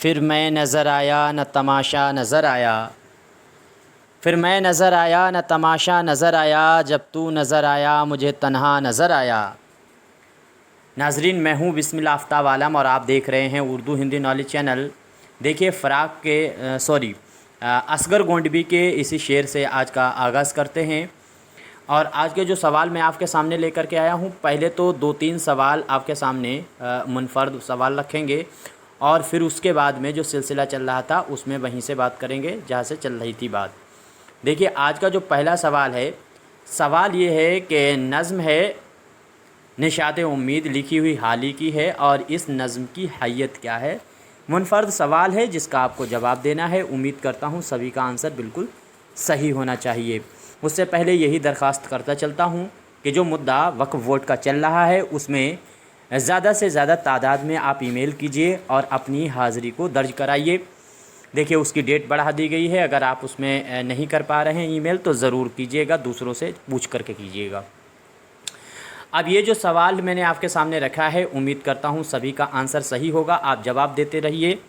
फिर मैं नज़र आया न तमाशा नज़र आया, फिर मैं नज़र आया न तमाशा नज़र आया, जब तू नज़र आया मुझे तन्हा नज़र आया। नाजरीन, मैं हूँ बिस्मिल आफ्ताब आलम और आप देख रहे हैं उर्दू हिंदी नॉलेज चैनल। देखिए फ़राक के असगर गोंडबी के इसी शेर से आज का आगाज़ करते हैं। और आज के जो सवाल मैं आपके सामने लेकर के आया हूँ, पहले तो 2-3 सवाल आपके सामने मुनफर्द सवाल रखेंगे और फिर उसके बाद में जो सिलसिला चल रहा था उसमें वहीं से बात करेंगे जहाँ से चल रही थी बात। देखिए आज का जो पहला सवाल है, सवाल ये है कि नज़्म है निशाते उम्मीद लिखी हुई हाल ही की है और इस नज़्म की हैयत क्या है। मुनफर्द सवाल है जिसका आपको जवाब देना है। उम्मीद करता हूँ सभी का आंसर बिल्कुल सही होना चाहिए। उससे पहले यही दरख्वास्त करता चलता हूँ कि जो मुद्दा वक्फ वोट का चल रहा है उसमें ज़्यादा से ज़्यादा तादाद में आप ईमेल कीजिए और अपनी हाज़िरी को दर्ज कराइए। देखिए उसकी डेट बढ़ा दी गई है, अगर आप उसमें नहीं कर पा रहे हैं ईमेल तो ज़रूर कीजिएगा, दूसरों से पूछ करके कीजिएगा। अब ये जो सवाल मैंने आपके सामने रखा है, उम्मीद करता हूँ सभी का आंसर सही होगा। आप जवाब देते रहिए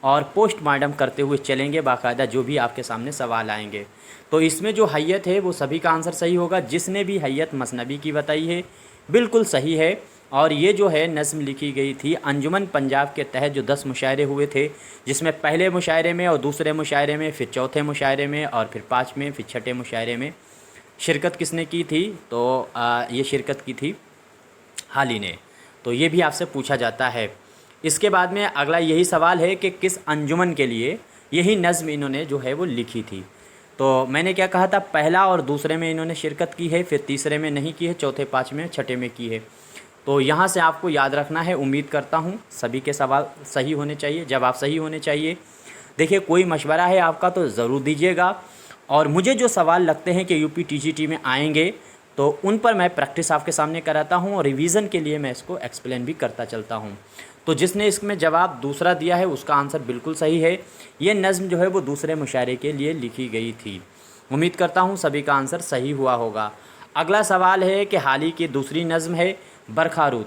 और पोस्टमार्टम करते हुए चलेंगे बाकायदा जो भी आपके सामने सवाल आएंगे। तो इसमें जो हैयत है वो सभी का आंसर सही होगा। जिसने भी हैयत मसनबी की बताई है बिल्कुल सही है। और ये जो है नज़्म लिखी गई थी अंजुमन पंजाब के तहत जो 10 मुशायरे हुए थे, जिसमें पहले मुशायरे में और दूसरे मुशायरे में, फिर चौथे मुशायरे में और फिर 5वें, फिर छठे मुशायरे में शिरकत किसने की थी? तो ये शिरकत की थी हाली ने। तो ये भी आपसे पूछा जाता है। इसके बाद में अगला यही सवाल है कि किस अंजुमन के लिए यही नज़्म इन्होंने जो है वो लिखी थी। तो मैंने क्या कहा था, पहला और दूसरे में इन्होंने शिरकत की है, फिर तीसरे में नहीं की है, चौथे, 5वें, छठे में की है। तो यहाँ से आपको याद रखना है। उम्मीद करता हूँ सभी के सवाल सही होने चाहिए, जवाब सही होने चाहिए। देखिए कोई मशवरा है आपका तो ज़रूर दीजिएगा। और मुझे जो सवाल लगते हैं कि यूपी टीजीटी में आएंगे तो उन पर मैं प्रैक्टिस आपके सामने कराता हूँ और रिवीज़न के लिए मैं इसको एक्सप्लेन भी करता चलता हूँ। तो जिसने इसमें जवाब दूसरा दिया है उसका आंसर बिल्कुल सही है। ये नज़्म जो है वो दूसरे मुशायरे के लिए लिखी गई थी। उम्मीद करता हूँ सभी का आंसर सही हुआ होगा। अगला सवाल है कि हाल ही की दूसरी नज़्म है बरखारूद,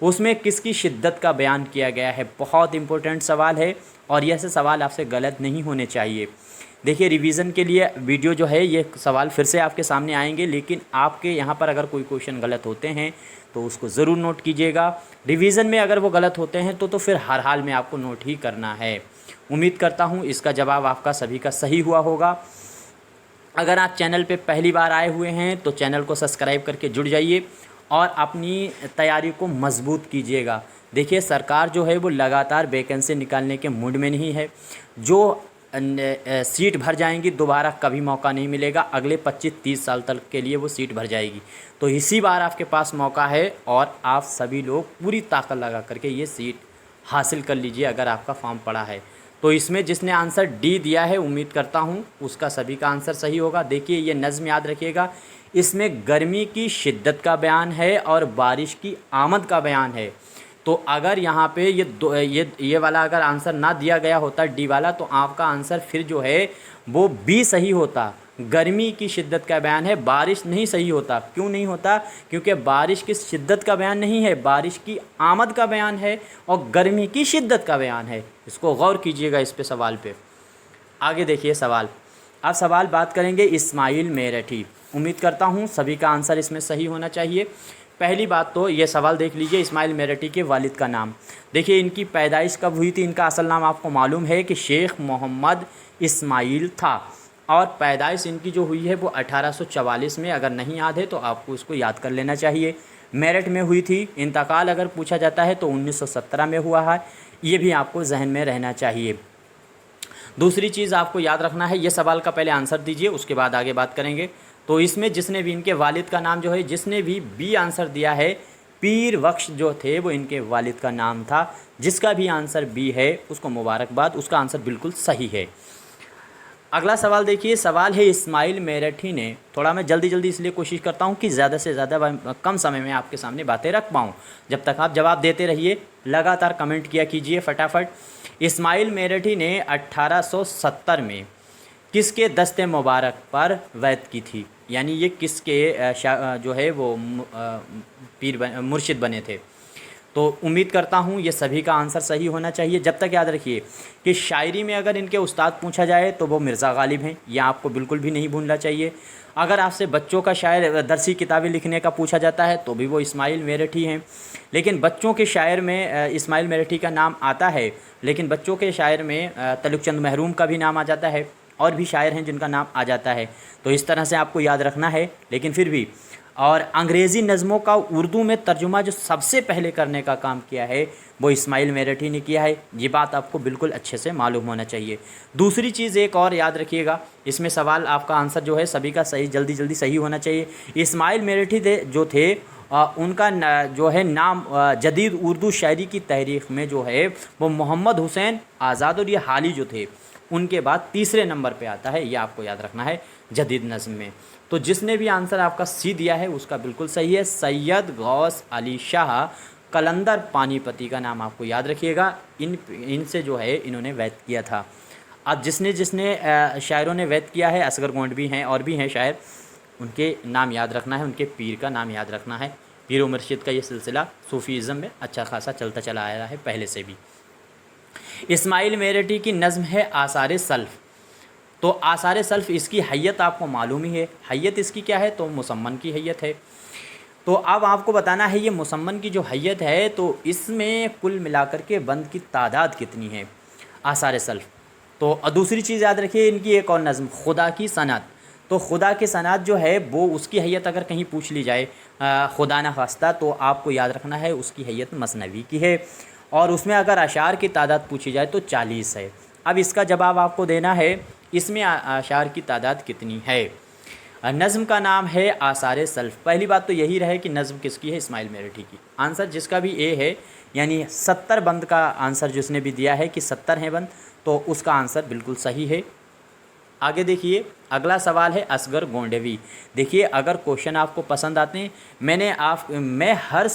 उसमें किसकी शिद्दत का बयान किया गया है। बहुत इंपॉर्टेंट सवाल है और ये ऐसे सवाल आपसे गलत नहीं होने चाहिए। देखिए रिवीज़न के लिए वीडियो जो है ये सवाल फिर से आपके सामने आएंगे, लेकिन आपके यहाँ पर अगर कोई क्वेश्चन गलत होते हैं तो उसको ज़रूर नोट कीजिएगा। रिवीज़न में अगर वो गलत होते हैं तो फिर हर हाल में आपको नोट ही करना है। उम्मीद करता हूँ इसका जवाब आपका सभी का सही हुआ होगा। अगर आप चैनल पे पहली बार आए हुए हैं तो चैनल को सब्सक्राइब करके जुड़ जाइए और अपनी तैयारी को मजबूत कीजिएगा। देखिए सरकार जो है वो लगातार वैकेंसी निकालने के मूड में नहीं है। जो सीट भर जाएंगी दोबारा कभी मौका नहीं मिलेगा, अगले 25-30 साल तक के लिए वो सीट भर जाएगी। तो इसी बार आपके पास मौका है और आप सभी लोग पूरी ताकत लगा करके ये सीट हासिल कर लीजिए अगर आपका फॉर्म पड़ा है। तो इसमें जिसने आंसर डी दिया है उम्मीद करता हूँ उसका सभी का आंसर सही होगा। देखिए ये नज़्म याद रखिएगा, इसमें गर्मी की शिद्दत का बयान है और बारिश की आमद का बयान है। तो अगर यहाँ पे ये वाला अगर आंसर ना दिया गया होता डी वाला तो आपका आंसर फिर जो है वो बी सही होता। गर्मी की शिद्दत का बयान है, बारिश नहीं सही होता। क्यों नहीं होता? क्योंकि बारिश की शिद्दत का बयान नहीं है, बारिश की आमद का बयान है और गर्मी की शिद्दत का बयान है। इसको गौर कीजिएगा इस पे सवाल पे। आगे देखिए सवाल। अब सवाल बात करेंगे इस्माइल मेरठी। उम्मीद करता हूँ सभी का आंसर इसमें सही होना चाहिए। पहली बात तो ये सवाल देख लीजिए, इस्माइल मेरठी के वालिद का नाम। देखिए इनकी पैदाइश कब हुई थी, इनका असल नाम आपको मालूम है कि शेख मोहम्मद इस्माइल था और पैदाइश इनकी जो हुई है वो 1844 में। अगर नहीं याद है तो आपको इसको याद कर लेना चाहिए। मेरठ में हुई थी। इंतकाल अगर पूछा जाता है तो 1917 में हुआ है, ये भी आपको जहन में रहना चाहिए। दूसरी चीज़ आपको याद रखना है, ये सवाल का पहले आंसर दीजिए उसके बाद आगे बात करेंगे। तो इसमें जिसने भी इनके वालिद का नाम जो है, जिसने भी बी आंसर दिया है, पीर बख्श जो थे वो इनके वालिद का नाम था। जिसका भी आंसर बी है उसको मुबारकबाद, उसका आंसर बिल्कुल सही है। अगला सवाल देखिए, सवाल है इस्माइल मेरठी ने, थोड़ा मैं जल्दी इसलिए कोशिश करता हूँ कि ज़्यादा से ज़्यादा कम समय में आपके सामने बातें रख पाऊँ। जब तक आप जवाब देते रहिए, लगातार कमेंट किया कीजिए फटाफट। इस्माइल मेरठी ने 1870 में किसके दस्ते मुबारक पर वैद की थी? यानी ये किसके जो है वो मुर्शिद बने थे? तो उम्मीद करता हूँ ये सभी का आंसर सही होना चाहिए। जब तक याद रखिए कि शायरी में अगर इनके उस्ताद पूछा जाए तो वो मिर्ज़ा गालिब हैं, ये आपको बिल्कुल भी नहीं भूलना चाहिए। अगर आपसे बच्चों का शायर दरसी किताबें लिखने का पूछा जाता है तो भी वो इस्माइल मेरठी हैं। लेकिन बच्चों के शायर में इस्माइल मेरठी का नाम आता है, लेकिन बच्चों के शायर में तलुकचंद महरूम का भी नाम आ जाता है, और भी शायर हैं जिनका नाम आ जाता है। तो इस तरह से आपको याद रखना है। लेकिन फिर भी, और अंग्रेज़ी नज़मों का उर्दू में तर्जुमा जो सबसे पहले करने का काम किया है वो इस्माइल मेरठी ने किया है। ये बात आपको बिल्कुल अच्छे से मालूम होना चाहिए। दूसरी चीज़ एक और याद रखिएगा, इसमें सवाल आपका आंसर जो है सभी का सही जल्दी जल्दी सही होना चाहिए। इस्माइल मेरठी जो थे उनका जो है नाम जदीद उर्दू शायरी की तहरीक में जो है वो मोहम्मद हुसैन आज़ाद और ये हाली जो थे उनके बाद तीसरे नंबर पे आता है। ये आपको याद रखना है जदीद नज़्म में। तो जिसने भी आंसर आपका सी दिया है उसका बिल्कुल सही है। सैयद गौस अली शाह कलंदर पानीपती का नाम आपको याद रखिएगा। इनसे जो है इन्होंने वैत किया था। अब जिसने जिसने शायरों ने वैत किया है, असगर गोंडवी हैं और भी हैं शायर, उनके नाम याद रखना है, उनके पीर का नाम याद रखना है। पीर व मुर्शिद का ये सिलसिला सूफ़ीज़्म में अच्छा खासा चलता चला आया है पहले से भी। इस्माइल मेरठी की नज़्म है आसार सल्फ़। तो आसार सल्फ़ इसकी हैयत आपको मालूम ही है। हैयत इसकी क्या है? तो मुसम्मन की हैयत है। तो अब आपको बताना है ये मुसम्मन की जो हैयत है तो इसमें कुल मिलाकर के बंद की तादाद कितनी है आसार सल्फ़। तो दूसरी चीज़ याद रखिए इनकी एक और नज़्म खुदा की सनत। तो खुदा की सनत जो है वो उसकी हैयत अगर कहीं पूछ ली जाए खुदा न खास्ता, तो आपको याद रखना है उसकी हैयत मसनवी की है। और उसमें अगर अशार की तादाद पूछी जाए तो 40 है। अब इसका जवाब आपको देना है इसमें अशार की तादाद कितनी है। नज़्म का नाम है आसार सल्फ़। पहली बात तो यही रहे कि नज़्म किसकी है? इस्माइल मेरठी की। आंसर जिसका भी ए है, यानी 70 बंद का आंसर जिसने भी दिया है कि 70 हैं बंद, तो उसका आंसर बिल्कुल सही है। आगे देखिए, अगला सवाल है असगर गोंडवी। देखिए, अगर क्वेश्चन आपको पसंद आते हैं, मैं हर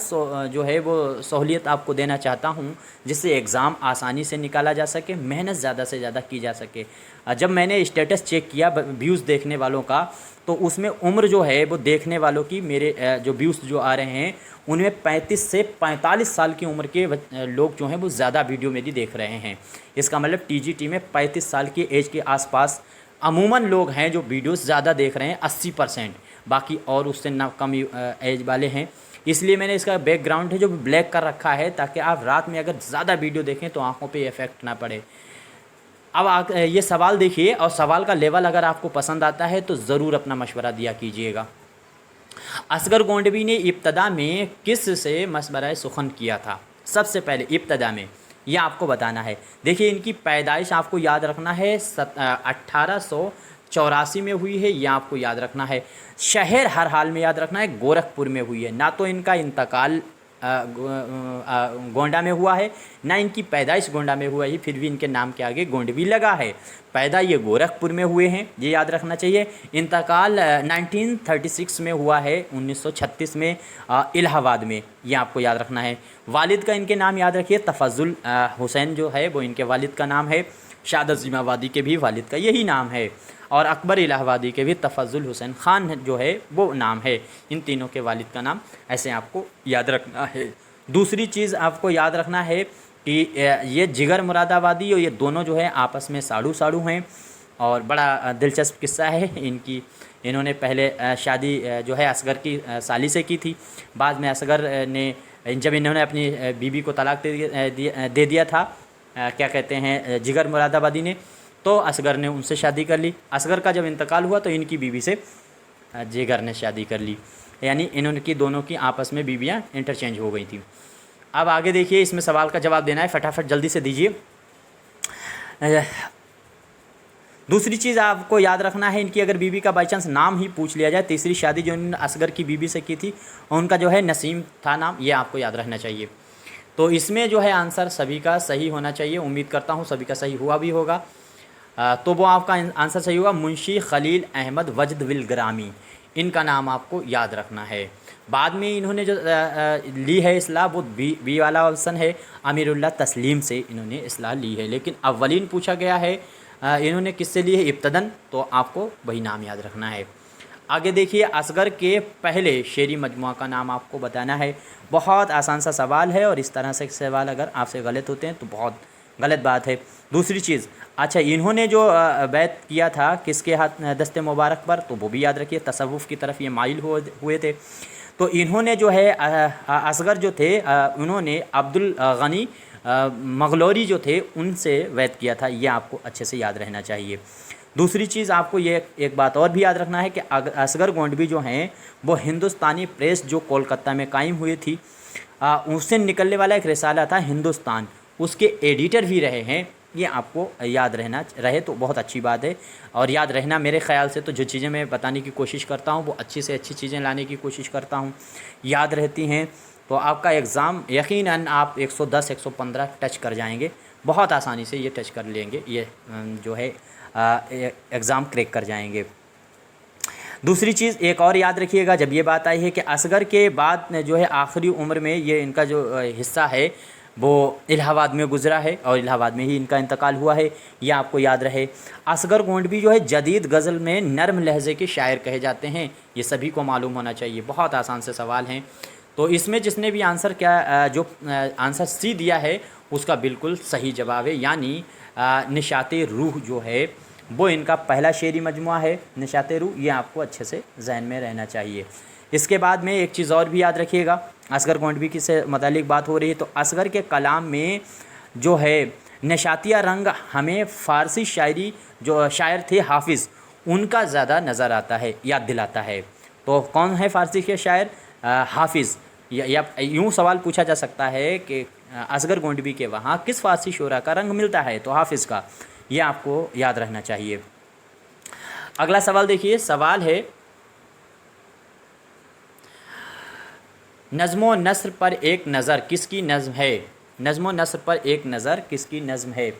जो है वो सहूलियत आपको देना चाहता हूं जिससे एग्ज़ाम आसानी से निकाला जा सके, मेहनत ज़्यादा से ज़्यादा की जा सके। जब मैंने स्टेटस चेक किया व्यूज़ देखने वालों का, तो उसमें उम्र जो है वो देखने वालों की मेरे जो व्यूज़ जो आ रहे हैं उनमें 35 से 45 साल की उम्र के लोग जो हैं वो ज़्यादा वीडियो मेरी देख रहे हैं। इसका मतलब टीजीटी में 35 साल की एज के आसपास अमूमन लोग हैं जो वीडियोस ज़्यादा देख रहे हैं, 80%। बाकी और उससे ना कम एज वाले हैं। इसलिए मैंने इसका बैकग्राउंड है जो ब्लैक कर रखा है ताकि आप रात में अगर ज़्यादा वीडियो देखें तो आंखों पे इफ़ेक्ट ना पड़े। अब ये सवाल देखिए, और सवाल का लेवल अगर आपको पसंद आता है तो ज़रूर अपना मशवरा दिया कीजिएगा। असगर गोंडवी ने इब्तदा में किस से मशवरा सुखन किया था? सबसे पहले इब्तदा में यह आपको बताना है। देखिए, इनकी पैदाइश आपको याद रखना है 1884 में हुई है। यह आपको याद रखना है। शहर हर हाल में याद रखना है गोरखपुर में हुई है। ना तो इनका इंतकाल गोंडा में हुआ है, ना इनकी पैदाइश गोंडा में हुआ है, फिर भी इनके नाम के आगे गोंडवी लगा है। पैदा ये गोरखपुर में हुए हैं, ये याद रखना चाहिए। इंतकाल 1936 में हुआ है, 1936 में इलाहाबाद में, ये आपको याद रखना है। वालिद का इनके नाम याद रखिए, तफज़ुल हुसैन जो है वो इनके वालिद का नाम है। शादत जिमावादी के भी वालिद का यही नाम है, और अकबर इलाहाबादी के भी तफज़ुल हुसैन ख़ान जो है वो नाम है। इन तीनों के वालिद का नाम ऐसे आपको याद रखना है। दूसरी चीज़ आपको याद रखना है कि ये जिगर मुरादाबादी और ये दोनों जो है आपस में साड़ू साड़ू हैं, और बड़ा दिलचस्प किस्सा है इनकी। इन्होंने पहले शादी जो है असगर की साली से की थी। बाद में असगर ने, जब इन्होंने अपनी बीबी को तलाक दे दिया था, क्या कहते हैं, जिगर मुरादाबादी ने, तो असगर ने उनसे शादी कर ली। असगर का जब इंतकाल हुआ तो इनकी बीवी से जिगर ने शादी कर ली, यानी इनकी दोनों की आपस में बीवियां इंटरचेंज हो गई थी। अब आगे देखिए, इसमें सवाल का जवाब देना है, फटाफट जल्दी से दीजिए। दूसरी चीज़ आपको याद रखना है, इनकी अगर बीवी का बाई चांस नाम ही पूछ लिया जाए, तीसरी शादी जो इन्होंने असगर की बीवी से की थी उनका जो है नसीम था नाम, ये आपको याद रखना चाहिए। तो इसमें जो है आंसर सभी का सही होना चाहिए। उम्मीद करता हूँ सभी का सही हुआ भी होगा। तो वो आपका आंसर सही होगा मुंशी खलील अहमद वजद विल ग्रामी, इनका नाम आपको याद रखना है। बाद में इन्होंने जो ली है इस्लाह वो बी वाला ऑप्शन है, अमीरुल्लाह तस्लीम से इन्होंने इस्लाह ली है। लेकिन अव्वलीन पूछा गया है इन्होंने किससे ली है इब्तदन, तो आपको वही नाम याद रखना है। आगे देखिए, असगर के पहले शेरी मजमुआ का नाम आपको बताना है। बहुत आसान सा सवाल है और इस तरह से सवाल अगर आपसे गलत होते हैं तो बहुत गलत बात है। दूसरी चीज़, अच्छा इन्होंने जो बैत किया था किसके हाथ दस्ते मुबारक पर, तो वो भी याद रखिए, तसव्वुफ़ की तरफ ये माइल हुए थे। तो इन्होंने जो है असगर जो थे उन्होंने अब्दुल गनी मगलोरी जो थे उनसे बैत किया था। ये आपको अच्छे से याद रहना चाहिए। दूसरी चीज़ आपको ये एक बात और भी याद रखना है कि असगर गोंडवी जो हैं वो हिंदुस्तानी प्रेस जो कोलकाता में कायम हुई थी उससे निकलने वाला एक रिसाला था हिंदुस्तान, उसके एडिटर भी रहे हैं। ये आपको याद रहना रहे तो बहुत अच्छी बात है। और याद रहना, मेरे ख़्याल से तो जो चीज़ें मैं बताने की कोशिश करता हूँ वो अच्छी से अच्छी चीज़ें लाने की कोशिश करता हूँ, याद रहती हैं। तो आपका एग्ज़ाम यकीनन आप 110 115 टच कर जाएंगे, बहुत आसानी से ये टच कर लेंगे, ये जो है एग्ज़ाम क्रैक कर जाएंगे। दूसरी चीज़ एक और याद रखिएगा, जब ये बात आई है कि असगर के बाद जो है आखिरी उम्र में ये इनका जो हिस्सा है वो इलाहाबाद में गुजरा है और इलाहाबाद में ही इनका इंतकाल हुआ है, ये आपको याद रहे। असगर गोंडवी जो है जदीद गज़ल में नरम लहजे के शायर कहे जाते हैं, ये सभी को मालूम होना चाहिए। बहुत आसान से सवाल हैं। तो इसमें जिसने भी आंसर जो आंसर सी दिया है उसका बिल्कुल सही जवाब है, यानी निशाते रूह जो है वो इनका पहला शेरी मजमुआ है, निशाते रूह। ये आपको अच्छे से जहन में रहना चाहिए। इसके बाद में एक चीज़ और भी याद रखिएगा, असगर गोंडवी की से मुतालिक बात हो रही है तो असगर के कलाम में जो है नशातिया रंग हमें फ़ारसी शायरी जो शायर थे हाफिज़ उनका ज़्यादा नज़र आता है, याद दिलाता है। तो कौन है फ़ारसी के शायर? हाफिज़। या यूँ सवाल पूछा जा सकता है कि असगर गोंडवी के वहाँ किस फ़ारसी शोरा का रंग मिलता है, तो हाफिज़ का। यह आपको याद रहना चाहिए। अगला सवाल देखिए, सवाल है नज़्मो नस्र पर एक नज़र किसकी नज़्म है? नज़्मो नस्र पर एक नज़र किसकी नज़्म है?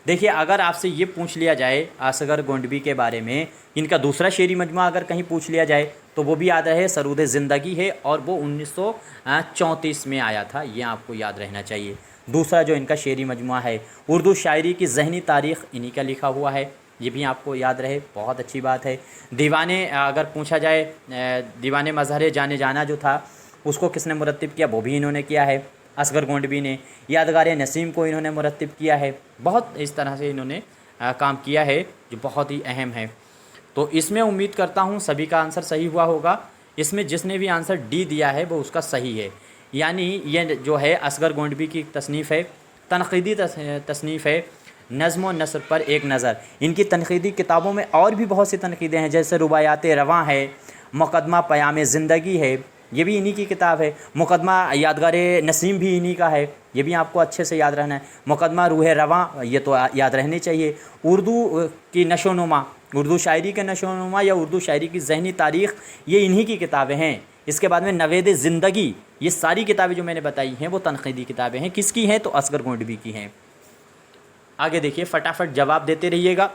देखिए, अगर आपसे ये पूछ लिया जाए असगर गोंडवी के बारे में, इनका दूसरा शेरी मजमुआ अगर कहीं पूछ लिया जाए तो वो भी याद रहे, सरूद ज़िंदगी है और वो 1934 में आया था। ये आपको याद रहना चाहिए। दूसरा जो इनका शेरी मजमुआ है, उर्दू शायरी की ज़हनी तारीख़ इन्हीं का लिखा हुआ है, ये भी आपको याद रहे, बहुत अच्छी बात है। दीवाने अगर पूछा जाए, दीवाने मज़हर जाने जाना जो था उसको किसने मुरत्तिब किया, वो भी इन्होंने किया है, असगर गोंडवी ने। यादगार नसीम को इन्होंने मुरत्तिब किया है। बहुत इस तरह से इन्होंने काम किया है जो बहुत ही अहम है। तो इसमें उम्मीद करता हूँ सभी का आंसर सही हुआ होगा। इसमें जिसने भी आंसर डी दिया है वो उसका सही है, यानी ये जो है असगर गोंडवी की तसनीफ़ है, तनक़ीदी तसनीफ़ है, नज़्म व नस्र पर एक नज़र। इनकी तनक़ीदी किताबों में और भी बहुत सी तनक़ीदें हैं, जैसे रुबायात रवां है, मुक़दमा क़याम ज़िंदगी है, ये भी इन्हीं की किताब है। मुक़दमा यादगार नसीम भी इन्हीं का है, ये भी आपको अच्छे से याद रहना है। मुक़दमा रूह रवां, ये तो याद रहने चाहिए। उर्दू की नशोनुमा, उर्दू शायरी के नशोनुमा या उर्दू शायरी की ज़हनी तारीख़, ये इन्हीं की किताबें हैं। इसके बाद में नवेद ज़िंदगी, ये सारी किताबें जो मैंने बताई हैं वो तनक़ीदी किताबें हैं। किसकी हैं? तो असगर गोंडवी की हैं। आगे देखिए, फटाफट जवाब देते रहिएगा।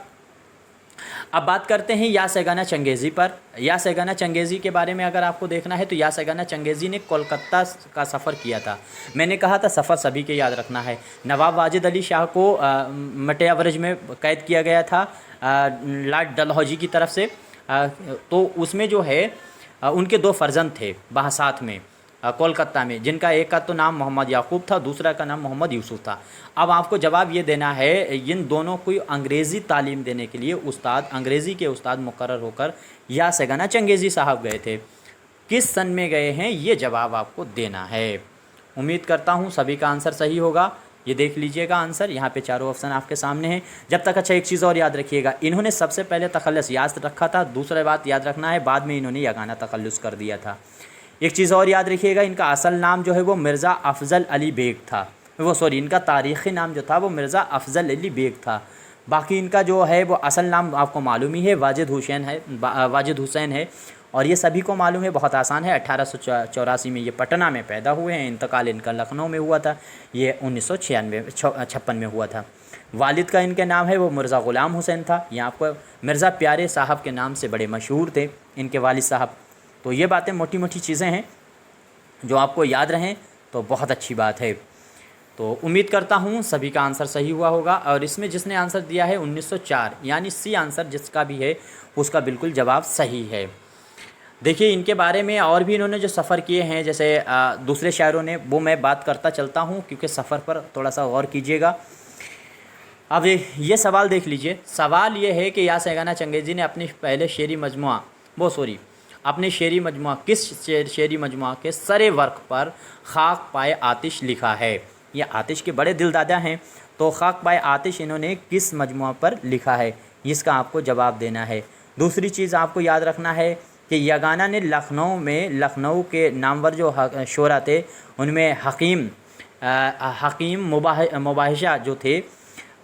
अब बात करते हैं या सेगाना चंगेज़ी पर। या सेगाना चंगेज़ी के बारे में अगर आपको देखना है तो या सेगाना चंगेज़ी ने कोलकाता का सफ़र किया था। मैंने कहा था सफ़र सभी के याद रखना है। नवाब वाजिद अली शाह को मटे अवरज में कैद किया गया था लॉर्ड डलहौजी की तरफ से। तो उसमें जो है उनके दो फ़र्जंद थे वहाँ साथ में कोलकाता में, जिनका एक का तो नाम मोहम्मद याकूब था, दूसरा का नाम मोहम्मद यूसुफ था। अब आपको जवाब ये देना है, इन दोनों को अंग्रेज़ी तालीम देने के लिए उस्ताद, अंग्रेज़ी के उस्ताद मुकर्रर होकर या सेगाना चंगेज़ी साहब गए थे। किस सन में गए हैं, ये जवाब आपको देना है। उम्मीद करता हूँ सभी का आंसर सही होगा। ये देख लीजिएगा आंसर, यहाँ पे चारों ऑप्शन आपके सामने हैं। जब तक अच्छा एक चीज़ और याद रखिएगा, इन्होंने सबसे पहले तखल्लुस याद रखा था। दूसरी बात याद रखना है, बाद में इन्होंने यगाना तखल्लुस कर दिया था। एक चीज़ और याद रखिएगा, इनका असल नाम जो है वो मिर्ज़ा अफ़ज़ल अली बेग था। इनका तारीख़ी नाम जो था वो मिर्ज़ा अफ़ज़ल अली बेग था। बाकी इनका जो है वो असल नाम आपको मालूम ही है, वाजिद हुसैन है। और ये सभी को मालूम है, बहुत आसान है। 1884 में ये पटना में पैदा हुए हैं, इंतकाल इनका लखनऊ में हुआ था, ये 1956 में हुआ था। वालिद का इनके नाम है वो मिर्ज़ा ग़ुलाम हुसैन था। यहाँ आपको मिर्ज़ा प्यारे साहब के नाम से बड़े मशहूर थे इनके वालिद साहब। तो ये बातें मोटी मोटी चीज़ें हैं जो आपको याद रहें तो बहुत अच्छी बात है। तो उम्मीद करता हूँ सभी का आंसर सही हुआ होगा। और इसमें जिसने आंसर दिया है 1904, यानी सी आंसर जिसका भी है उसका बिल्कुल जवाब सही है। देखिए इनके बारे में और भी इन्होंने जो सफ़र किए हैं, जैसे दूसरे शायरों ने, वो मैं बात करता चलता हूँ, क्योंकि सफ़र पर थोड़ा सा गौर कीजिएगा। अब ये सवाल देख लीजिए। सवाल ये है कि यास एगाना चंगेज़ी ने अपने पहले शेरी मजमुआ, अपने शेरी मजमुआ किस शेरी मजमुआ के सरे वर्क पर खाक पाए आतिश लिखा है। ये आतिश के बड़े दिलदादा हैं, तो खाक पाए आतिश इन्होंने किस मजमुआ पर लिखा है, इसका आपको जवाब देना है। दूसरी चीज़ आपको याद रखना है कि यगाना ने लखनऊ के नामवर जो शोरा थे, उनमें हकीम मुबाहिशा जो थे,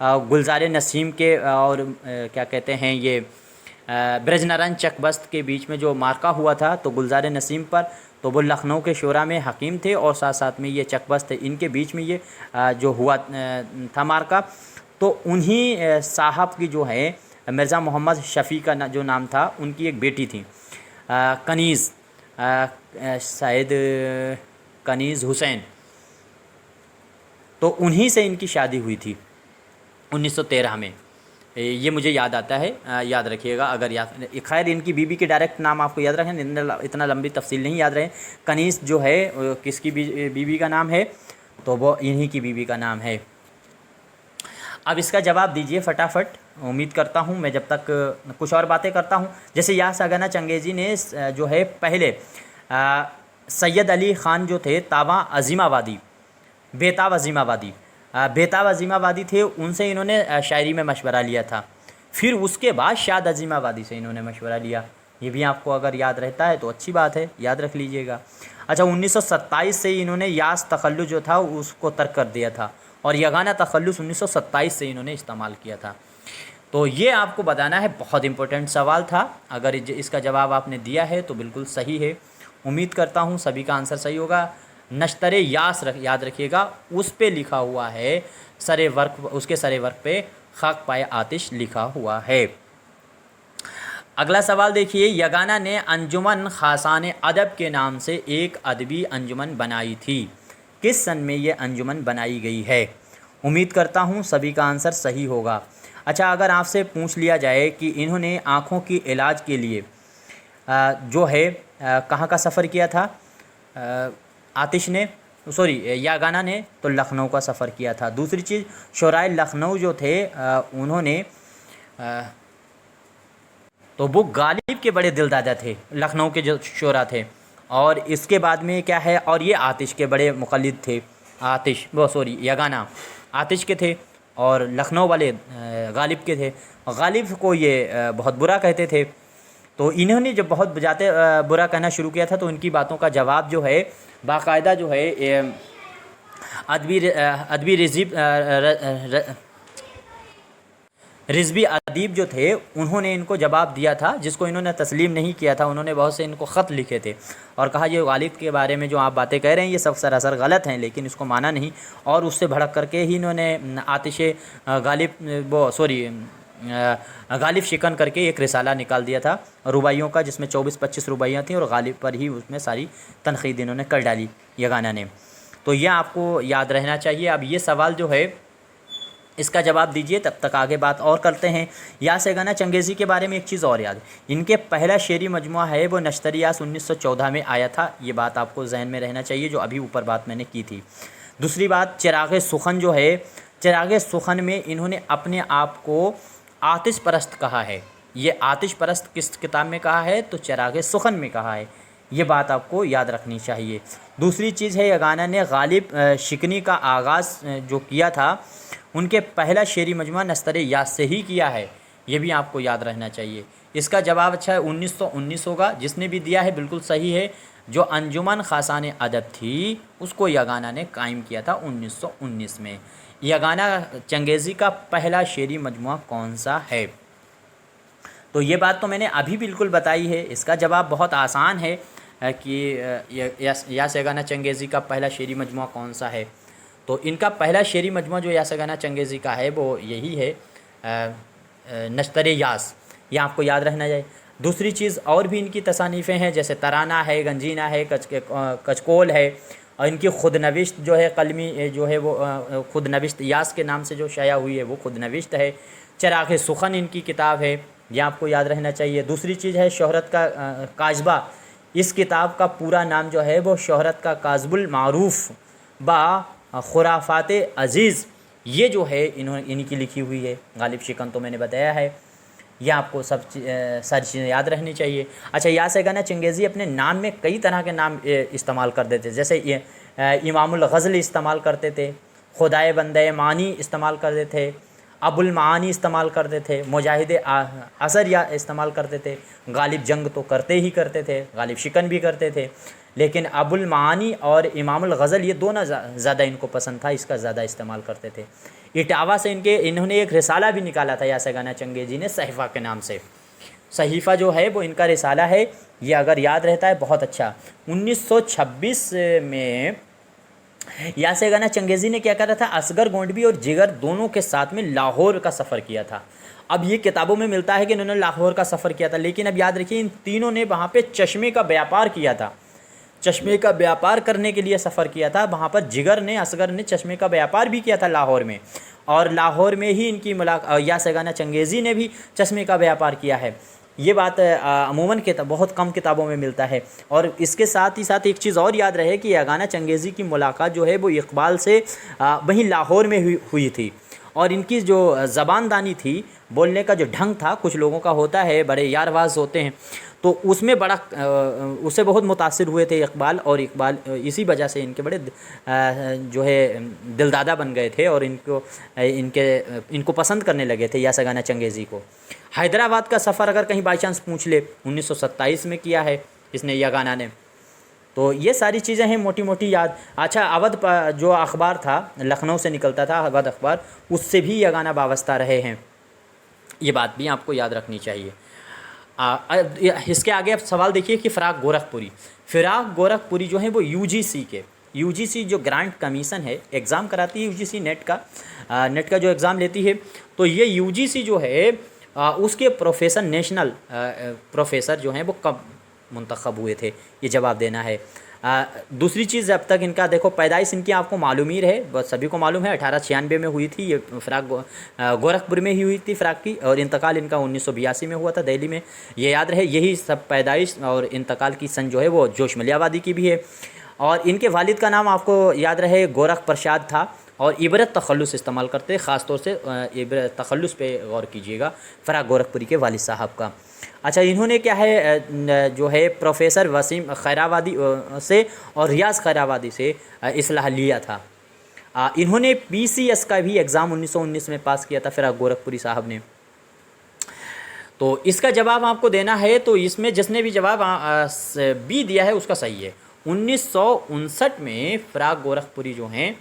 गुलजार नसीम के और क्या कहते हैं ये ब्रजनारायण चकबस्त के बीच में जो मार्का हुआ था, तो गुलजार नसीम पर, तो वो लखनऊ के शोरा में हकीम थे और साथ साथ में ये चकबस्त थे, इनके बीच में ये जो हुआ था मार्का। तो उन्हीं साहब की जो है मिर्ज़ा मोहम्मद शफ़ी का जो नाम था, उनकी एक बेटी थी कनीज़, शायद कनीज़ हुसैन, तो उन्हीं से इनकी शादी हुई थी 1913 में। ये मुझे याद आता है, याद रखिएगा। अगर याद, खैर इनकी बीबी के डायरेक्ट नाम आपको याद रखें, इतना लंबी तफसील नहीं याद रहे। कनीज़ जो है किसकी बीबी का नाम है, तो वो इन्हीं की बीबी का नाम है। अब इसका जवाब दीजिए फटाफट। उम्मीद करता हूँ मैं जब तक कुछ और बातें करता हूँ। जैसे यास एगाना चंगेज़ी ने जो है पहले सैयद अली ख़ान जो थे बेताब अज़ीमाबादी थे, उनसे इन्होंने शायरी में मशवरा लिया था। फिर उसके बाद शाद अज़ीमाबादी से इन्होंने मशवरा लिया। ये भी आपको अगर याद रहता है तो अच्छी बात है, याद रख लीजिएगा। अच्छा, 1927 से इन्होंने यास तखल्लुस जो था उसको तर्क कर दिया था, और यगाना तखल्लुस 1927 से इन्होंने इस्तेमाल किया था। तो ये आपको बताना है, बहुत इंपॉर्टेंट सवाल था। अगर इसका जवाब आपने दिया है तो बिल्कुल सही है। उम्मीद करता हूँ सभी का आंसर सही होगा। नश्तरे यास याद रखिएगा, उस पे लिखा हुआ है सरे वर्क, उसके सरे वर्क पे खाक पाए आतिश लिखा हुआ है। अगला सवाल देखिए। यगाना ने अंजुमन खासान अदब के नाम से एक अदबी अंजुमन बनाई थी, किस सन में ये अंजुमन बनाई गई है? उम्मीद करता हूँ सभी का आंसर सही होगा। अच्छा, अगर आपसे पूछ लिया जाए कि इन्होंने आँखों की इलाज के लिए जो है कहाँ का सफ़र किया था, यागाना ने, तो लखनऊ का सफ़र किया था। दूसरी चीज़, शोराय लखनऊ जो थे उन्होंने तो वो गालिब के बड़े दिलदादा थे, लखनऊ के जो शोरा थे। और इसके बाद में क्या है, और ये आतिश के बड़े मुक़ल्लिद थे। यगाना आतिश के थे और लखनऊ वाले गालिब के थे। गालिब को ये बहुत बुरा कहते थे, तो इन्होंने जब बहुत बुरा कहना शुरू किया था, तो उनकी बातों का जवाब जो है बाकायदा जो है अदबी रिजवी अदीब जो थे, उन्होंने इनको जवाब दिया था, जिसको इन्होंने तस्लीम नहीं किया था। उन्होंने बहुत से इनको ख़त लिखे थे और कहा ये गालिब के बारे में जो आप बातें कह रहे हैं ये सब सरासर गलत हैं, लेकिन इसको माना नहीं। और उससे भड़क करके ही इन्होंने गालिब शिकन करके एक रिसाला निकाल दिया था रुबाइयों का, जिसमें 24-25 रुबाइयाँ थी, और गालिब पर ही उसमें सारी तनकीद इन्होंने कर डाली यगाना ने। तो यह आपको याद रहना चाहिए। अब ये सवाल जो है इसका जवाब दीजिए, तब तक आगे बात और करते हैं। यास एगाना चंगेज़ी के बारे में एक चीज़ और याद, इनके पहला शेरी मजमुआ है वो नश्तरी यास 1914 में आया था। ये बात आपको जहन में रहना चाहिए, जो अभी ऊपर बात मैंने की थी। दूसरी बात, चिराग सुखन जो है, चिराग सुखन में इन्होंने अपने आप को आतिश परस्त कहा है। ये आतिश परस्त किस किताब में कहा है, तो चिराग सुखन में कहा है। ये बात आपको याद रखनी चाहिए। दूसरी चीज़ है, यगाना ने गालिब शिकनी का आगाज़ जो किया था, उनके पहला शेरी मजमुआ नस्तरे यास से ही किया है। ये भी आपको याद रहना चाहिए। इसका जवाब अच्छा है 1919 होगा। जिसने भी दिया है बिल्कुल सही है। जो अंजुमन खासान अदब थी उसको यगाना ने कायम किया था 1919 में। यगाना चंगेज़ी का पहला शेरी मजमुआ कौन सा है? तो ये बात तो मैंने अभी बिल्कुल बताई है। इसका जवाब बहुत आसान है कि यास एगाना चंगेज़ी का पहला शेरी मजमुआ कौन सा है। तो इनका पहला शेरी मजमुआ जो यास एगाना चंगेज़ी का है वो यही है, नश्तरे यास। ये आपको याद रहना चाहिए। दूसरी चीज़, और भी इनकी तसानीफ़ें हैं, जैसे तराना है, गंजीना है, कचकोल है, और इनकी खुद नविश्त जो है कलमी जो है वो खुद नविश्त यास के नाम से जो शाया हुई है वो खुद नविश्त है। चिराग सुखन इनकी किताब है, यह आपको याद रहना चाहिए। दूसरी चीज़ है शोहरत का काजबा, इस किताब का पूरा नाम जो है वो शोहरत का काज़बुल मारूफ बा खुराफात अज़ीज़, ये जो है इनकी लिखी हुई है। गालिब शिकन तो मैंने बताया है, यह आपको सारी चीज़ें याद रहनी चाहिए। अच्छा, यासेगाना चंगेज़ी अपने नाम में कई तरह के नाम इस्तेमाल कर देते, जैसे ये इमामुल ग़ज़ल इस्तेमाल करते थे, खुदाए बंदे मानी इस्तेमाल करते थे, अबुल मानी इस्तेमाल करते थे, मुजाहिद असर या इस्तेमाल करते थे। गालिब जंग तो करते ही करते थे, गालिब शिकन भी करते थे, लेकिन अबुल मानी और इमामुल ग़ज़ल ये दोनों ज़्यादा इनको पसंद था, इसका ज़्यादा इस्तेमाल करते थे। इटावा से इन्होंने एक रिसाला भी निकाला था यासेगाना चंगेज़ी ने, सहीफ़ा के नाम से। सहीफ़ा जो है वो इनका रिसाला है, ये अगर याद रहता है बहुत अच्छा। 1926 में यासेगाना चंगेज़ी ने क्या करा था, असगर गोंडवी और जिगर दोनों के साथ में लाहौर का सफ़र किया था। अब ये किताबों में मिलता है कि इन्होंने लाहौर का सफ़र किया था, लेकिन अब याद रखिए इन तीनों ने वहाँ पे चश्मे का व्यापार किया था। चश्मे का व्यापार करने के लिए सफ़र किया था। वहाँ पर जिगर ने, असगर ने चश्मे का व्यापार भी किया था लाहौर में, और लाहौर में ही इनकी मुलाकात, यासेगाना चंगेज़ी ने भी चश्मे का व्यापार किया है। ये बात अमूमन बहुत कम किताबों में मिलता है। और इसके साथ ही साथ एक चीज़ और याद रहे कि यासेगाना चंगेज़ी की मुलाकात जो है वो इकबाल से वहीं लाहौर में हुई थी। और इनकी जो ज़बानदानी थी, बोलने का जो ढंग था, कुछ लोगों का होता है, बड़े यारवाज होते हैं, तो उसमें बड़ा उससे बहुत मुतासिर हुए थे इकबाल, और इकबाल इसी वजह से इनके बड़े जो है दिलदादा बन गए थे, और इनको पसंद करने लगे थे यासेगाना चंगेज़ी को। हैदराबाद का सफ़र अगर कहीं बाई चांस पूछ ले, 1927 में किया है इसने यागाना ने। तो ये सारी चीज़ें हैं मोटी मोटी याद। अच्छा, अवध जो अखबार था, लखनऊ से निकलता था अवध अखबार, उससे भी यागाना वाबस्ता रहे हैं, ये बात भी आपको याद रखनी चाहिए। इसके आगे आप सवाल देखिए कि फ़िराक गोरखपुरी जो है वो यूजीसी जो ग्रांट कमीशन है, एग्ज़ाम कराती है यूजीसी नेट का जो एग्ज़ाम लेती है, तो ये यूजीसी जो है उसके प्रोफेसर, नेशनल प्रोफेसर जो हैं वो कब मुंतखब हुए थे, ये जवाब देना है। दूसरी चीज़, अब तक इनका देखो पैदाइश इनकी आपको मालूम ही रहे, बस सभी को मालूम है, 1896 में हुई थी ये फ़िराक गोरखपुर में ही हुई थी फ़िराक की, और इंतकाल इनका 1982 में हुआ था दिल्ली में, ये याद रहे। यही सब पैदाइश और इंतकाल की सन जो है वो जोश मलियावादी की भी है। और इनके वालिद का नाम आपको याद रहे गोरख प्रसाद था, और इबरत तखल्लुस इस्तेमाल करते, ख़ास तौर से इबरत तखल्लुस पे गौर कीजिएगा फ़िराक गोरखपुरी के वालिद साहब का। अच्छा, इन्होंने क्या है जो है प्रोफेसर वसीम खैराबादी से और रियाज़ खैराबादी से इस्लाह लिया था। इन्होंने पीसीएस का भी एग्ज़ाम 1919 में पास किया था फ़िराक गोरखपुरी साहब ने। तो इसका जवाब आपको देना है, तो इसमें जिसने भी जवाब बी दिया है उसका सही है। 1959 में फ़िराक गोरखपुरी जो हैं,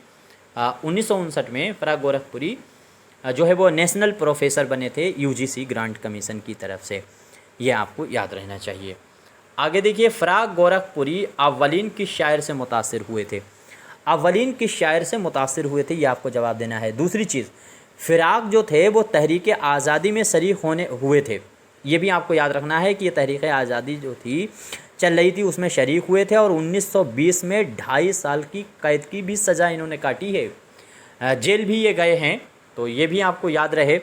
1959 में फ़िराक गोरखपुरी जो है वो नेशनल प्रोफेसर बने थे यूजीसी ग्रांट कमीशन की तरफ से, ये आपको याद रहना चाहिए। आगे देखिए, फ़िराक गोरखपुरी अव्वलीन किस शायर से मुतासिर हुए थे, अव्वलीन किस शायर से मुतासिर हुए थे, ये आपको जवाब देना है। दूसरी चीज़, फ़िराक जो थे वो तहरीक आज़ादी में शरीक हुए थे, ये भी आपको याद रखना है कि ये तहरीक आज़ादी जो थी चल रही थी उसमें शरीक हुए थे, और 1920 में 2.5 साल की कैद की भी सज़ा इन्होंने काटी है, जेल भी ये गए हैं, तो ये भी आपको याद रहे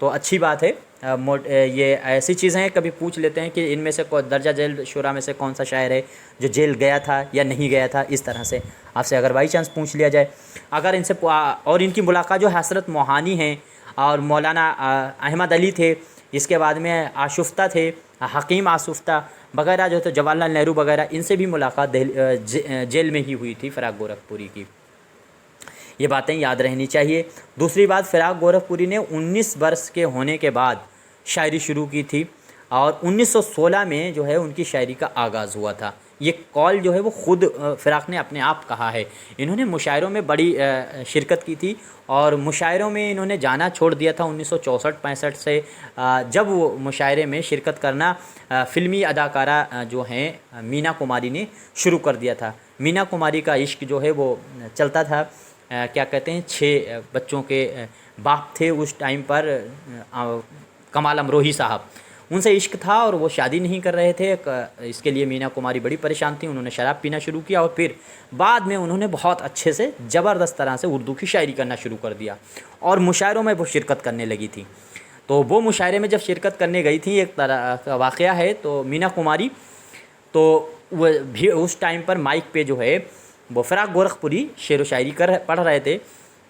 तो अच्छी बात है। ये ऐसी चीज़ें हैं, कभी पूछ लेते हैं कि इनमें से दर्जा जेल शुरा में से कौन सा शायर है जो जेल गया था या नहीं गया था, इस तरह से आपसे अगर बाई चांस पूछ लिया जाए। अगर इनसे और इनकी मुलाकात जो हसरत मोहानी हैं और मौलाना अहमद अली थे, इसके बाद में आशुफ्ता थे, हकीम आशुफ्ता वगैरह जो थे, जवाहरलाल नेहरू वगैरह, इनसे भी मुलाकात जेल में ही हुई थी फ़िराक गोरखपुरी की, ये बातें याद रहनी चाहिए। दूसरी बात, फ़िराक गोरखपुरी ने 19 वर्ष के होने के बाद शायरी शुरू की थी, और 1916 में जो है उनकी शायरी का आगाज़ हुआ था। ये कॉल जो है वो ख़ुद फ़िराक ने अपने आप कहा है। इन्होंने मुशायरों में बड़ी शिरकत की थी, और मुशायरों में इन्होंने जाना छोड़ दिया था 1964-65 से, जब वो मुशायरे में शिरकत करना फ़िल्मी अदाकारा जो हैं मीना कुमारी ने शुरू कर दिया था। मीना कुमारी का इश्क जो है वो चलता था, क्या कहते हैं, 6 बच्चों के बाप थे उस टाइम पर, कमाल अमरोही साहब, उनसे इश्क था और वो शादी नहीं कर रहे थे। इसके लिए मीना कुमारी बड़ी परेशान थी, उन्होंने शराब पीना शुरू किया, और फिर बाद में उन्होंने बहुत अच्छे से ज़बरदस्त तरह से उर्दू की शायरी करना शुरू कर दिया, और मुशायरों में वो शिरकत करने लगी थी। तो वो मुशायरे में जब शिरकत करने गई थी, एक तरह का वाक़या है, तो मीना कुमारी तो वो भी उस टाइम पर माइक पे जो है वो फ़िराक गोरखपुरी शेर व शायरी पढ़ रहे थे।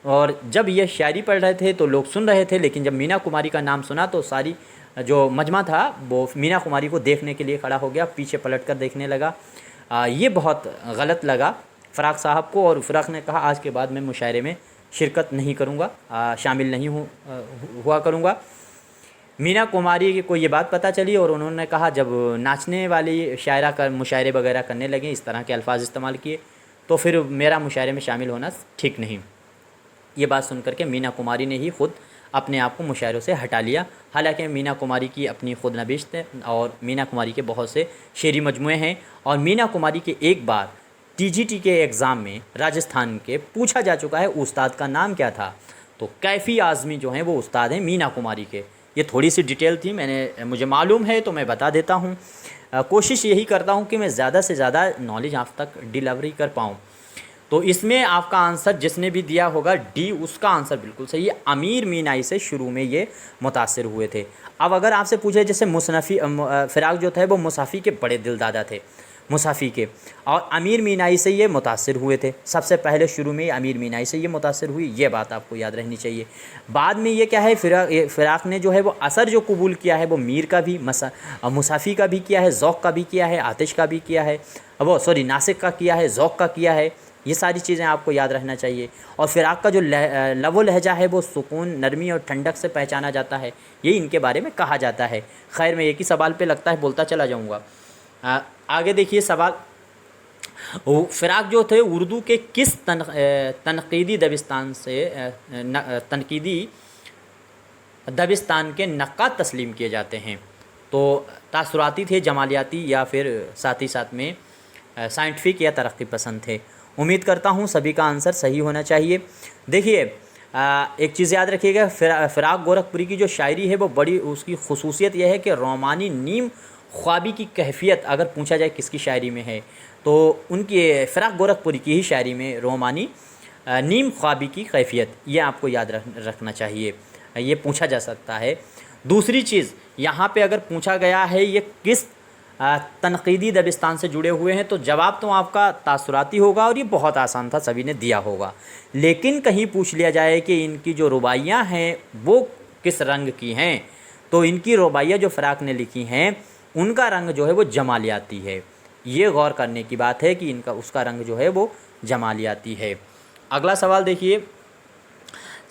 और जब ये शायरी पढ़ रहे थे तो लोग सुन रहे थे, लेकिन जब मीना कुमारी का नाम सुना तो सारी जो मजमा था वो मीना कुमारी को देखने के लिए खड़ा हो गया, पीछे पलट कर देखने लगा। ये बहुत गलत लगा फ़िराक साहब को, और फ़िराक ने कहा आज के बाद मैं मुशायरे में शिरकत नहीं करूँगा, शामिल नहीं हुआ करूँगा। मीना कुमारी को ये बात पता चली और उन्होंने कहा, जब नाचने वाली शायरा का मुशायरे वगैरह करने लगे, इस तरह के अल्फाज इस्तेमाल किए, तो फिर मेरा मुशायरे में शामिल होना ठीक नहीं। ये बात सुन कर के मीना कुमारी ने ही ख़ुद अपने आप को मुशायरों से हटा लिया। हालांकि मीना कुमारी की अपनी ख़ुद नबिश्त है और मीना कुमारी के बहुत से शेरी मजमुए हैं। और मीना कुमारी के एक बार टीजीटी के एग्ज़ाम में राजस्थान के पूछा जा चुका है उस्ताद का नाम क्या था, तो कैफ़ी आज़मी जो हैं वो उस्ताद हैं मीना कुमारी के। ये थोड़ी सी डिटेल थी, मुझे मालूम है तो मैं बता देता हूँ। कोशिश यही करता हूँ कि मैं ज़्यादा से ज़्यादा नॉलेज आप तक डिलीवरी कर पाऊँ। तो इसमें आपका आंसर जिसने भी दिया होगा डी, उसका आंसर बिल्कुल सही है। अमीर मीनाई से शुरू में ये मुतासिर हुए थे। अब अगर आपसे पूछे, जैसे मुसनफ़ी फ़िराक जो थे वो मुसाफ़ी के बड़े दिलदादा थे, मुसाफ़ी के, और अमीर मीनाई से ये मुतासिर हुए थे। सबसे पहले शुरू में अमीर मीनाई से ये मुतासिर हुई, ये बात आपको याद रहनी चाहिए। बाद में ये क्या है, फ़िराक ने जो है वो असर जो कबूल किया है वो मीर का भी, मुसाफ़ी का भी किया है, ज़ौक़ का भी किया है, आतिश का भी किया है, वो सॉरी नासिक का किया है, ज़ौक़ का किया है। ये सारी चीज़ें आपको याद रहना चाहिए। और फ़िराक का जो लवो लहजा है वो सुकून, नरमी और ठंडक से पहचाना जाता है, ये इनके बारे में कहा जाता है। खैर, मैं एक ही सवाल पे लगता है बोलता चला जाऊँगा। आगे देखिए सवाल, फ़िराक जो थे उर्दू के किस तनकीदी दबिस्तान के नक्काद तस्लीम किए जाते हैं? तो तासुराती थे, जमालियाती, या फिर साथ ही साथ में साइंटिफिक या तरक्की पसंद थे? उम्मीद करता हूँ सभी का आंसर सही होना चाहिए। देखिए, एक चीज़ याद रखिएगा, फ़िराक गोरखपुरी की जो शायरी है वो बड़ी, उसकी खसूसियत यह है कि रोमानी नीम ख्वाबी की कैफियत अगर पूछा जाए किसकी शायरी में है, तो उनकी फ़िराक गोरखपुरी की ही शायरी में रोमानी नीम ख्वाबी की कैफियत, ये आपको याद रखना चाहिए, ये पूछा जा सकता है। दूसरी चीज़, यहाँ पे अगर पूछा गया है ये किस तनकीदी दबिस्तान से जुड़े हुए हैं, तो जवाब तो आपका तासुराती होगा, और ये बहुत आसान था, सभी ने दिया होगा। लेकिन कहीं पूछ लिया जाए कि इनकी जो रुबाइयाँ हैं वो किस रंग की हैं, तो इनकी रुबाइयाँ जो फ़िराक ने लिखी हैं उनका रंग जो है वो जमालियाती है। ये गौर करने की बात है कि इनका उसका रंग जो है वो जमालियाती है। अगला सवाल देखिए,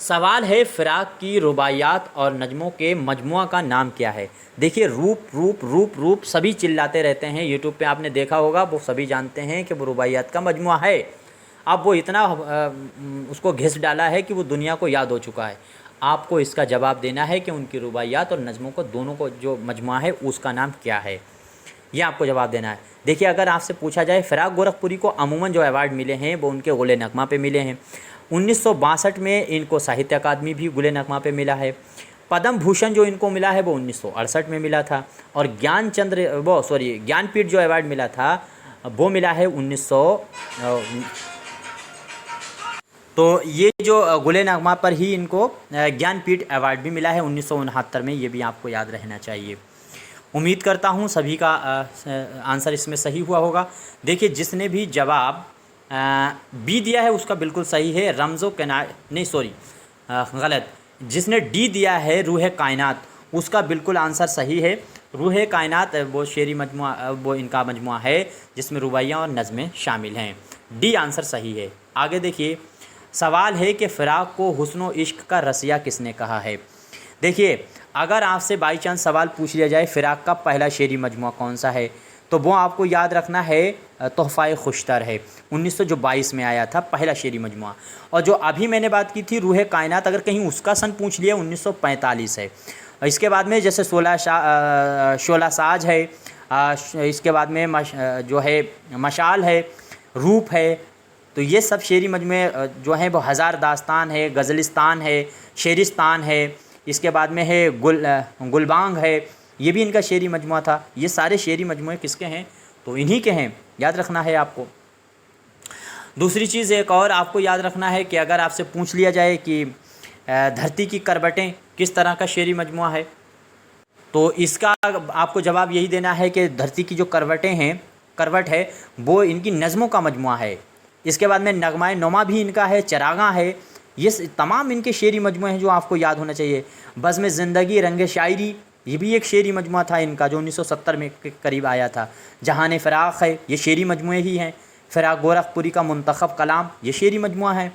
सवाल है फ़िराक की रुबाइयात और नज़मों के मजमुआ का नाम क्या है? देखिए, रूप रूप रूप रूप सभी चिल्लाते रहते हैं, यूट्यूब पे आपने देखा होगा, वो सभी जानते हैं कि वो रुबाइयात का मजमुआ है। अब वो इतना उसको घिस डाला है कि वो दुनिया को याद हो चुका है। आपको इसका जवाब देना है कि उनकी रुबाइयात और नज़मों को दोनों को जो मजमुआ है उसका नाम क्या है, ये आपको जवाब देना है। देखिए, अगर आपसे पूछा जाए, फ़िराक गोरखपुरी को अमूमन जो अवार्ड मिले हैं वो उनके गुले नगमा पे मिले हैं। 1962 में इनको साहित्य अकादमी भी गुले नगमा पे मिला है। पद्म भूषण जो इनको मिला है वो 1968 में मिला था। और ज्ञानपीठ जो अवार्ड मिला था वो मिला है 1900। तो ये जो गुले नगमा पर ही इनको ज्ञानपीठ अवार्ड भी मिला है 1969 में, ये भी आपको याद रहना चाहिए। उम्मीद करता हूँ सभी का आंसर इसमें सही हुआ होगा। देखिए, जिसने भी जवाब बी दिया है उसका बिल्कुल सही है। रमज़ो गलत। जिसने डी दिया है रूह कायनात, उसका बिल्कुल आंसर सही है। रूह कायनात वो शेरी मजमुआ, वो इनका मजमुआ है जिसमें रुबाइयाँ और नज़में शामिल हैं। डी आंसर सही है। आगे देखिए, सवाल है कि फ़िराक को हुस्न व इश्क का रसिया किसने कहा है? देखिए, अगर आपसे बाई चांस सवाल पूछ लिया जाए फ़िराक का पहला शेरी मजमुआ कौन सा है, तो वो आपको याद रखना है तोहफ़ा खुशतर है, 1922 में आया था पहला शेरी मजमुआ। और जो अभी मैंने बात की थी रूह कायनात, अगर कहीं उसका सन पूछ लिया 1945 है। इसके बाद में जैसे शोला साज है, इसके बाद में जो है मशाल है, रूप है, तो ये सब शेरी मजमुए जो हैं वो हज़ार दास्तान है, गज़लिस्तान है, शेरिस्तान है, इसके बाद में है गुलबांग है, ये भी इनका शेरी मजमुआ था। ये सारे शेरी मजमुए किसके हैं? तो इन्हीं के हैं, याद रखना है आपको। दूसरी चीज़ एक और आपको याद रखना है कि अगर आपसे पूछ लिया जाए कि धरती की करवटें किस तरह का शेरी मजमुआ है, तो इसका आपको जवाब यही देना है कि धरती की जो करवटें हैं करवट है वो इनकी नज़मों का मजमुआ है। इसके बाद में नगमाए नुमा भी इनका है, चरागा है, ये तमाम इनके शेरी मजमुए हैं जो आपको याद होना चाहिए। बज़्म ज़िंदगी रंग शायरी ये भी एक शेरी मजमुआ था इनका जो 1970 में के करीब आया था। जहान फ़राक़ है ये शेरी मजमुए ही हैं। फ़राक़ गोरखपुरी का मुंतखब कलाम ये शेरी मजमुआ है।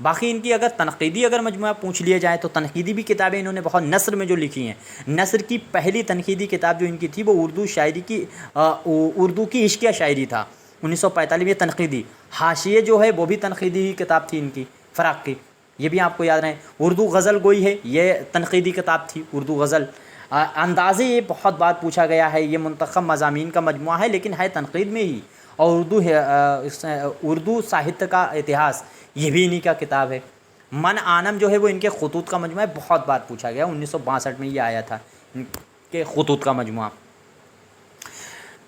बाकी इनकी अगर तनक़ीदी अगर मजमुआ पूछ लिया जाए तो तनक़ीदी भी किताबें इन्होंने बहुत नस्र में जो लिखी हैं। नस्र की पहली तनक़ीदी किताब जो इनकी थी वो उर्दू शायरी की उर्दू की इश्किया शायरी था 1945 में तनक़ीदी। हाशिए जो है वो भी तनक़ीदी ही किताब थी इनकी फ़राक़ की, ये भी आपको याद रहे। उर्दू गज़ल गोई है ये तनक़ीदी किताब थी उर्दू गज़ल। अंदाज़े ये बहुत बार पूछा गया है, ये मुंतखब मज़ामीन का मजमुआ है लेकिन है तनक़ीद में ही। और उर्दू साहित्य का इतिहास ये भी इन्हीं का किताब है। मन आनम जो है वो इनके ख़ुतूत का मजमुआ है, बहुत बार पूछा गया, 1962 में ये आया था इनके ख़ुतूत का मजमुआ।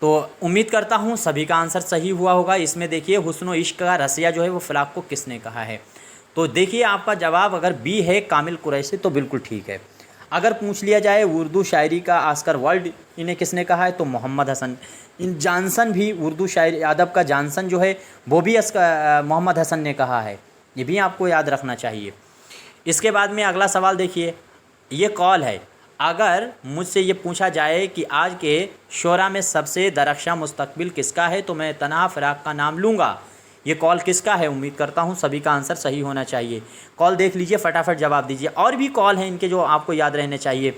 तो उम्मीद करता हूँ सभी का आंसर सही हुआ होगा। इसमें देखिए हुस्न व इश्क का रसिया जो है वो फ़राक़ को किसने कहा है। तो देखिए आपका जवाब अगर बी है कामिल कुरैशी तो बिल्कुल ठीक है। अगर पूछ लिया जाए उर्दू शायरी का ऑस्कर वाइल्ड इन्हें किसने कहा है तो मोहम्मद हसन। इन जॉनसन भी उर्दू शायरी अदब का जॉनसन जो है वो भी मोहम्मद हसन ने कहा है, ये भी आपको याद रखना चाहिए। इसके बाद में अगला सवाल देखिए, ये कॉल है, अगर मुझसे ये पूछा जाए कि आज के शोरा में सबसे दरख्शां मुस्तकबिल किसका है तो मैं तन्हा फ़राक़ का नाम लूँगा। ये कॉल किसका है? उम्मीद करता हूँ सभी का आंसर सही होना चाहिए। कॉल देख लीजिए, फटाफट जवाब दीजिए। और भी कॉल हैं इनके जो आपको याद रहने चाहिए।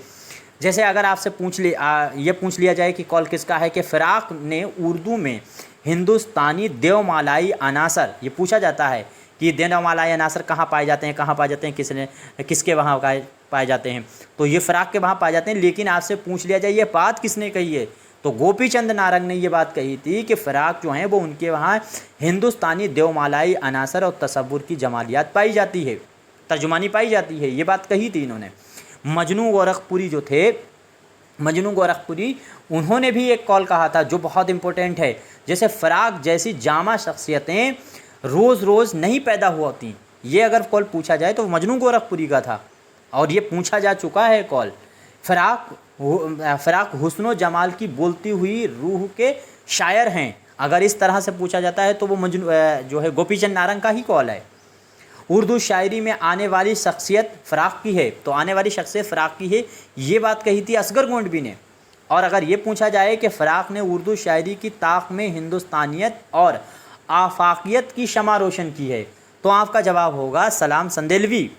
जैसे अगर आपसे ये पूछ लिया जाए कि कॉल किसका है कि फ़राक़ ने उर्दू में हिंदुस्तानी देवमालाई अनासर, ये पूछा जाता है कि देवमालाई अनासर कहाँ पाए जाते हैं, कहाँ पाए जाते हैं, किसके वहाँ पाए जाते हैं, तो ये फ़राक़ के वहाँ पाए जाते हैं। लेकिन आपसे पूछ लिया जाए ये बात किसने कही है तो गोपी चंद नारंग ने ये बात कही थी कि फ़राक़ जो हैं वो उनके वहाँ हिंदुस्तानी देवमालाई अनासर और तसव्वुर की जमालियात पाई जाती है, तर्जुमानी पाई जाती है, ये बात कही थी इन्होंने। मजनू गोरखपुरी जो थे, मजनू गोरखपुरी, उन्होंने भी एक कॉल कहा था जो बहुत इम्पोर्टेंट है। जैसे फ़राक़ जैसी जामा शख्सियतें रोज़ रोज़ नहीं पैदा होती, ये अगर कॉल पूछा जाए तो मजनू गोरखपुरी का था और ये पूछा जा चुका है कॉल। फ़राक़ हुस्न जमाल की बोलती हुई रूह के शायर हैं, अगर इस तरह से पूछा जाता है तो वो मजनू जो है गोपी चंद नारंग का ही कॉल है। उर्दू शायरी में आने वाली शख्सियत फ़राक़ की है, तो आने वाली शख्सियत फ़राक़ की है, ये बात कही थी असगर गोंडवी ने। और अगर ये पूछा जाए कि फ़राक़ ने उर्दू शायरी की ताक़ में हिंदुस्तानियत और आफाकियत की शमा रोशन की है तो आपका जवाब होगा सलाम संदेलवी।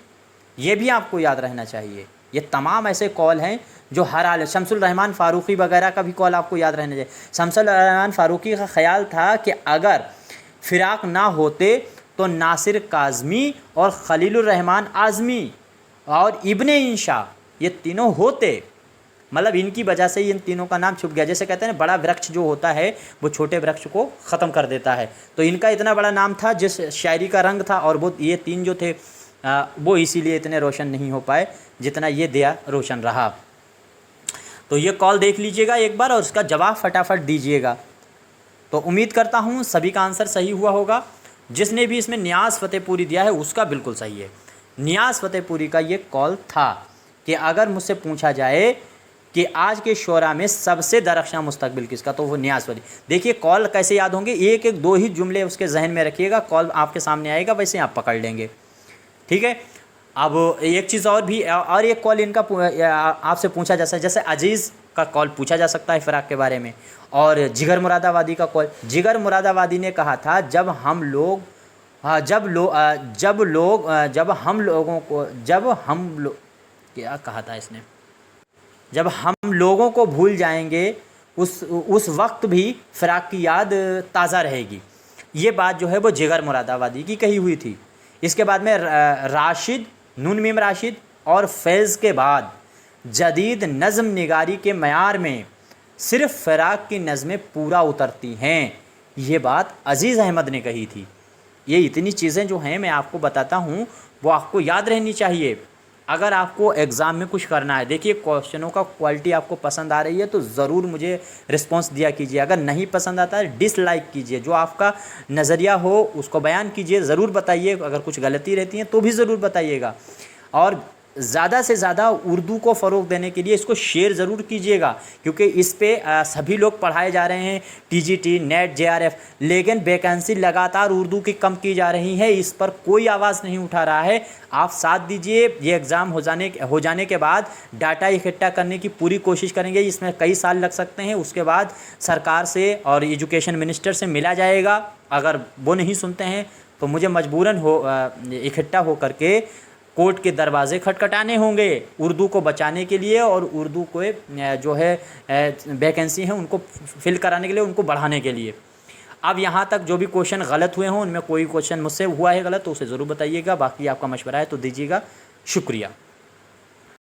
ये भी आपको याद रहना चाहिए। ये तमाम ऐसे कॉल हैं जो हर हाल, शमसुल रहमान फ़ारूक़ी वगैरह का भी कॉल आपको याद रहना चाहिए। शमसुल रहमान फ़ारूक़ी का ख़्याल था कि अगर फ़राक़ ना होते तो नासिर काज़मी और खलीलुर रहमान आज़मी और इब्ने इंशा ये तीनों होते, मतलब इनकी वजह से इन तीनों का नाम छुप गया। जैसे कहते हैं बड़ा वृक्ष जो होता है वो छोटे वृक्ष को ख़त्म कर देता है, तो इनका इतना बड़ा नाम था जिस शायरी का रंग था, और वो ये तीन जो थे वो इसीलिए इतने रोशन नहीं हो पाए जितना ये दिया रोशन रहा। तो ये कॉल देख लीजिएगा एक बार और उसका जवाब फटाफट दीजिएगा। तो उम्मीद करता हूँ सभी का आंसर सही हुआ होगा। जिसने भी इसमें नियाज़ फ़तेहपुरी दिया है उसका बिल्कुल सही है। नियाज़ फ़तेहपुरी का ये कॉल था कि अगर मुझसे पूछा जाए कि आज के शोरा में सबसे दरख्शां मुस्तकबिल किसका तो वो नियाज़ फ़तेह। देखिए कॉल कैसे याद होंगे, एक एक दो ही जुमले उसके जहन में रखिएगा, कॉल आपके सामने आएगा वैसे आप पकड़ लेंगे, ठीक है। अब एक चीज़ और भी, और एक कॉल इनका आपसे पूछा जा सकता है, जैसे अजीज़ का कॉल पूछा जा सकता है फ़राक़ के बारे में, और जिगर मुरादाबादी का कॉल। जिगर मुरादाबादी ने कहा था जब हम लोग क्या कहा था इसने, जब हम लोगों को भूल जाएंगे उस वक्त भी फ़राक़ की याद ताज़ा रहेगी। ये बात जो है वो जिगर मुरादाबादी की कही हुई थी। इसके बाद में राशिद, नून मीम राशिद और फैज़ के बाद जदीद नज़म निगारी के मयार में सिर्फ़ फ़राक़ की नज़में पूरा उतरती हैं, ये बात अज़ीज़ अहमद ने कही थी। ये इतनी चीज़ें जो हैं मैं आपको बताता हूँ वो आपको याद रहनी चाहिए अगर आपको एग्ज़ाम में कुछ करना है। देखिए क्वेश्चनों का क्वालिटी आपको पसंद आ रही है तो ज़रूर मुझे रिस्पॉन्स दिया कीजिए, अगर नहीं पसंद आता है डिसलाइक कीजिए, जो आपका नज़रिया हो उसको बयान कीजिए, ज़रूर बताइए, अगर कुछ गलती रहती है तो भी ज़रूर बताइएगा। और ज़्यादा से ज़्यादा उर्दू को फ़रोग़ देने के लिए इसको शेयर ज़रूर कीजिएगा, क्योंकि इस पे सभी लोग पढ़ाए जा रहे हैं, टीजीटी, नेट, जेआरएफ, लेकिन वैकेंसी लगातार उर्दू की कम की जा रही है, इस पर कोई आवाज़ नहीं उठा रहा है। आप साथ दीजिए, ये एग्ज़ाम हो जाने के बाद डाटा इकट्ठा करने की पूरी कोशिश करेंगे। इसमें कई साल लग सकते हैं, उसके बाद सरकार से और एजुकेशन मिनिस्टर से मिला जाएगा। अगर वो नहीं सुनते हैं तो मुझे मजबूरन इकट्ठा हो करके कोर्ट के दरवाज़े खटखटाने होंगे उर्दू को बचाने के लिए, और उर्दू को जो है वैकेंसी हैं उनको फिल कराने के लिए, उनको बढ़ाने के लिए। अब यहाँ तक जो भी क्वेश्चन गलत हुए हों, उनमें कोई क्वेश्चन मुझसे हुआ है गलत तो उसे ज़रूर बताइएगा, बाकी आपका मशवरा है तो दीजिएगा। शुक्रिया।